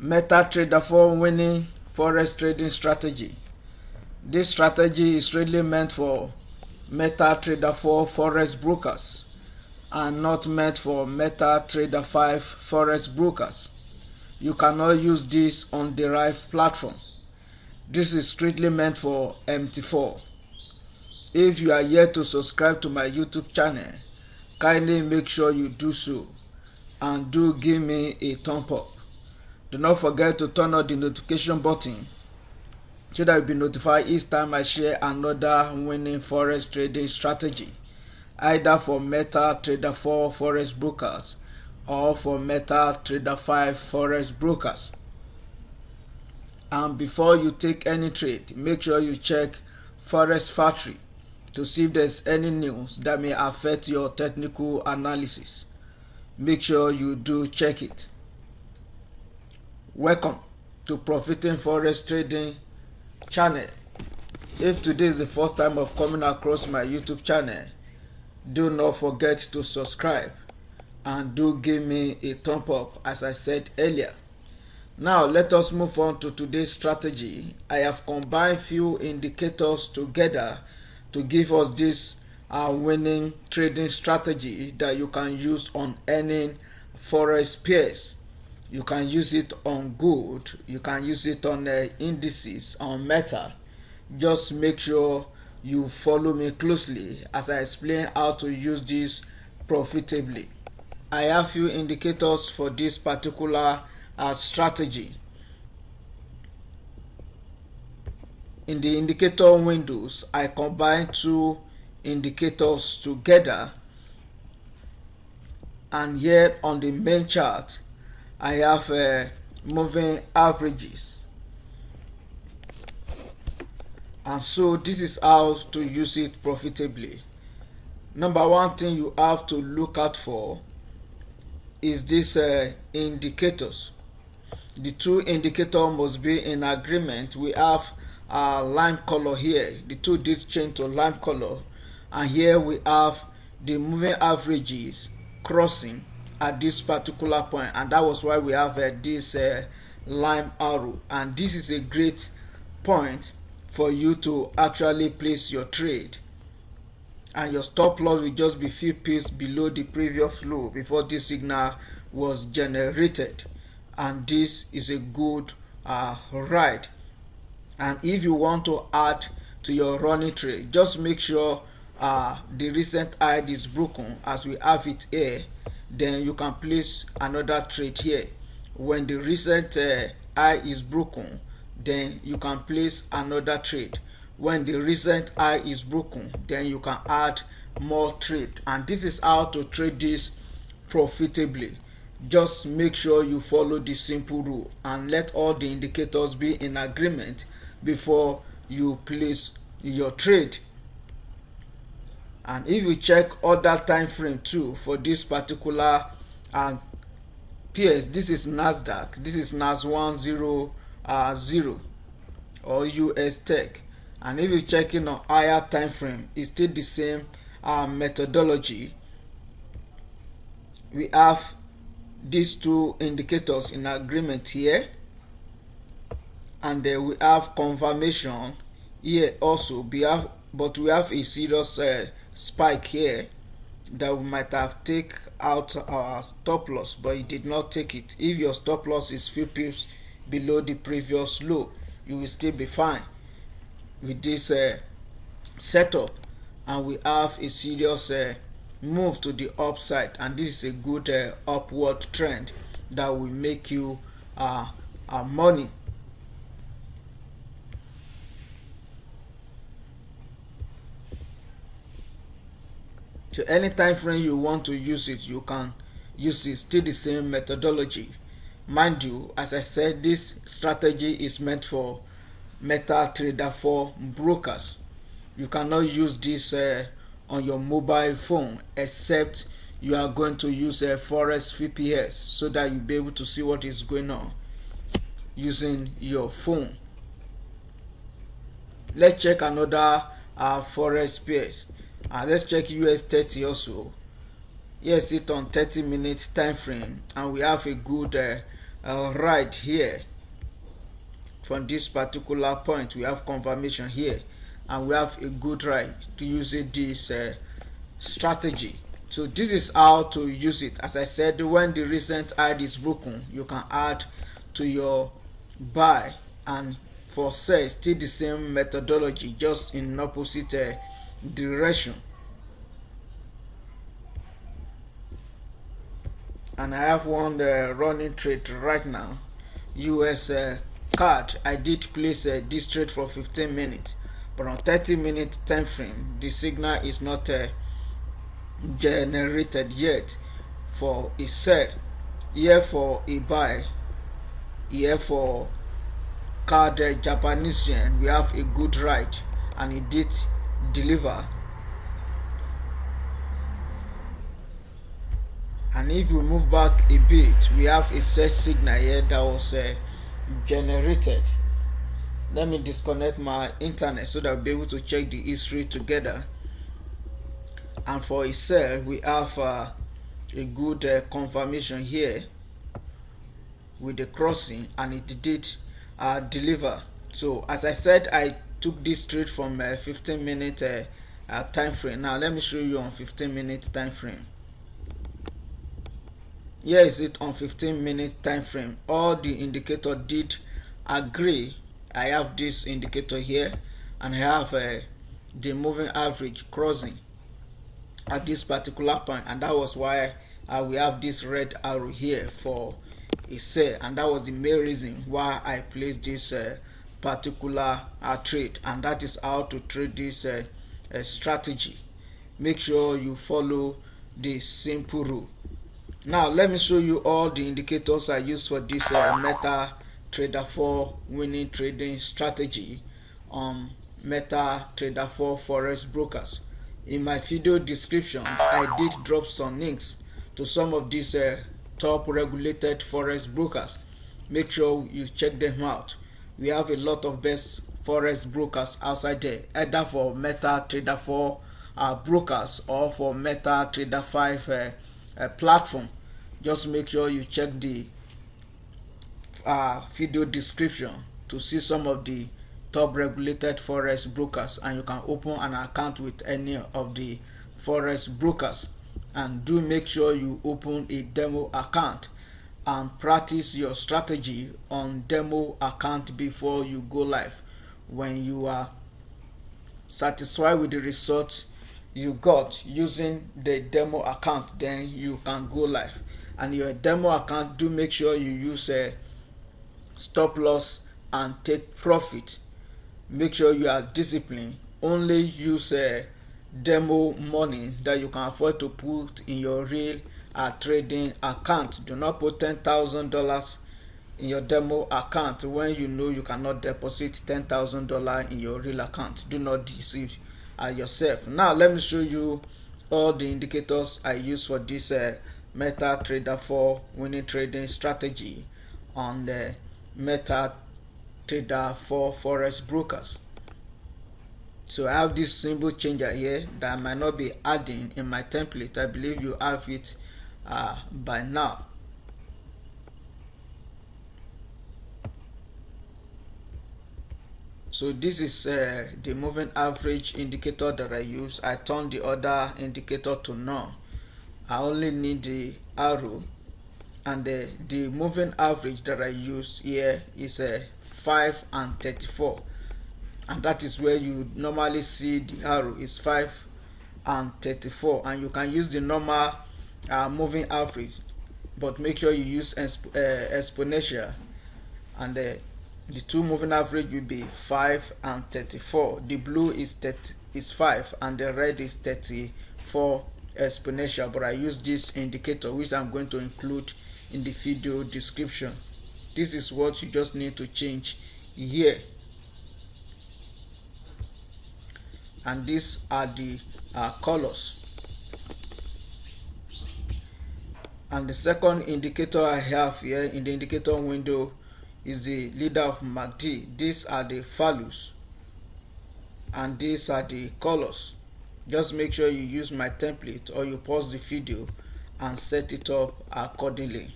MetaTrader 4 winning Forex trading strategy. This strategy is really meant for MetaTrader 4 Forex brokers and not meant for MetaTrader 5 Forex brokers. You cannot use this on derived platform. This is strictly meant for MT4. If you are yet to subscribe to my YouTube channel, kindly make sure you do so and do give me a thumb up. Do not forget to turn on the notification button so that you'll be notified each time I share another winning forex trading strategy, either for MetaTrader 4 forex brokers or for MetaTrader 5 forex brokers. And before you take any trade, make sure you check Forex Factory to see if there's any news that may affect your technical analysis. Make sure you do check it. Welcome to Profiting Forex Trading channel. If today is the first time of coming across my YouTube channel, do not forget to subscribe and do give me a thumb up as I said earlier. Now let us move on to today's strategy. I have combined few indicators together to give us this winning trading strategy that you can use on any forex pairs. You can use it on gold, you can use it on indices, on meta. Just make sure you follow me closely as I explain how to use this profitably. I have few indicators for this particular strategy. In the indicator windows, I combine two indicators together, and here on the main chart I have moving averages, and so this is how to use it profitably. Number one thing you have to look out for is these indicators. The two indicators must be in agreement. We have lime color here, the two did change to lime color, and here we have the moving averages crossing at this particular point, and that was why we have this lime arrow. And this is a great point for you to actually place your trade, and your stop loss will just be few pips below the previous low before this signal was generated, and this is a good ride. And if you want to add to your running trade, just make sure the recent high is broken as we have it here. Then you can place another trade here. When the recent high is broken, then you can place another trade. When the recent high is broken, then you can add more trade. And this is how to trade this profitably. Just make sure you follow this simple rule and let all the indicators be in agreement before you place your trade. And if you check other time frame too for this particular pairs, this is Nasdaq, this is NAS 100 or US Tech. And if you check in on higher time frame, it's still the same methodology. We have these two indicators in agreement here, and then we have confirmation here also. But we have a serious spike here that we might have take out our stop loss, but it did not take it. If your stop loss is few pips below the previous low, you will still be fine with this setup. And we have a serious move to the upside, and this is a good upward trend that will make you money. So any time frame you want to use it, you can use it. Still the same methodology. Mind you, as I said, this strategy is meant for MetaTrader 4 brokers. You cannot use this on your mobile phone, except you are going to use a Forex VPS so that you'll be able to see what is going on using your phone. Let's check another Forex pairs. Let's check US 30 also. Yes, it on 30-minute time frame, and we have a good right here. From this particular point, we have confirmation here, and we have a good right to use this strategy. So this is how to use it. As I said, when the recent high is broken, you can add to your buy, and for sell, still the same methodology, just in opposite direction. And I have one running trade right now, US card. I did place this trade for 15 minutes, but on 30-minute time frame, the signal is not generated yet for a sell, here for a buy, here for card Japanese yen. We have a good ride, and it did deliver. And if we move back a bit, we have a sell signal here that was generated. Let me disconnect my internet so that I'll be able to check the history together. And for a sell, we have a good confirmation here with the crossing, and it did deliver. So as I said, I took this trade from 15-minute time frame. Now let me show you on 15-minute time frame. Here is it on 15-minute time frame. All the indicator did agree. I have this indicator here, and I have the moving average crossing at this particular point, and that was why we have this red arrow here for a sell, and that was the main reason why I placed this particular trade. And that is how to trade this strategy. Make sure you follow this simple rule. Now let me show you all the indicators I use for this MetaTrader 4 winning trading strategy on MetaTrader 4 Forex brokers. In my video description, I did drop some links to some of these top regulated Forex brokers. Make sure you check them out. We have a lot of best Forex brokers outside there, either for MetaTrader 4 brokers or for MetaTrader 5 platform. Just make sure you check the video description to see some of the top regulated Forex brokers, and you can open an account with any of the Forex brokers. And do make sure you open a demo account and practice your strategy on demo account before you go live. When you are satisfied with the results you got using the demo account, then you can go live. And your demo account, do make sure you use a stop loss and take profit. Make sure you are disciplined. Only use demo money that you can afford to put in your real trading account. Do not put $10,000 in your demo account when you know you cannot deposit $10,000 in your real account. Do not deceive yourself. Now let me show you all the indicators I use for this MetaTrader 4 winning trading strategy on the MetaTrader 4 Forex brokers. So I have this symbol changer here that I might not be adding in my template. I believe you have it by now. So this is the moving average indicator that I use. I turn the other indicator to none. I only need the arrow, and the moving average that I use here is 5 and 34, and that is where you normally see the arrow is 5 and 34. And you can use the normal moving average, but make sure you use exponential, and the two moving average will be 5 and 34. The blue is 5 and the red is 34 exponential, but I use this indicator, which I'm going to include in the video description. This is what you just need to change here, and these are the colors. And the second indicator I have here in the indicator window is the leader of MACD. These are the values, and these are the colors. Just make sure you use my template, or you pause the video and set it up accordingly.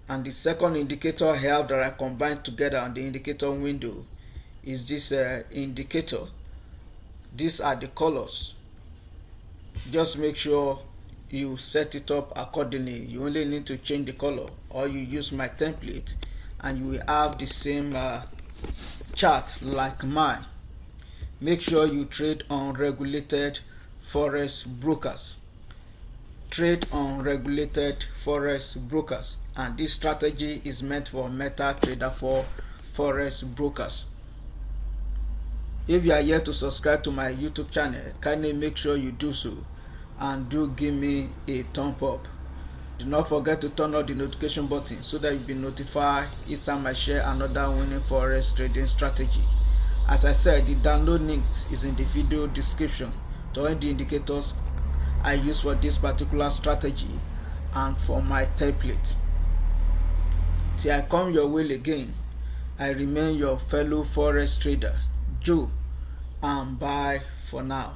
And the second indicator I have that I combined together on the indicator window is this indicator. These are the colors. Just make sure you set it up accordingly. You only need to change the color, or you use my template and you will have the same chart like mine. Make sure you trade on regulated forex brokers. Trade on regulated forex brokers, and this strategy is meant for MetaTrader for forex brokers. If you are yet to subscribe to my YouTube channel, kindly make sure you do so, and do give me a thumb up. Do not forget to turn on the notification button so that you'll be notified each time I share another winning forex trading strategy. As I said, the download link is in the video description to all the indicators I use for this particular strategy and for my template. Till I come your way again, I remain your fellow forex trader, Joe, and bye for now.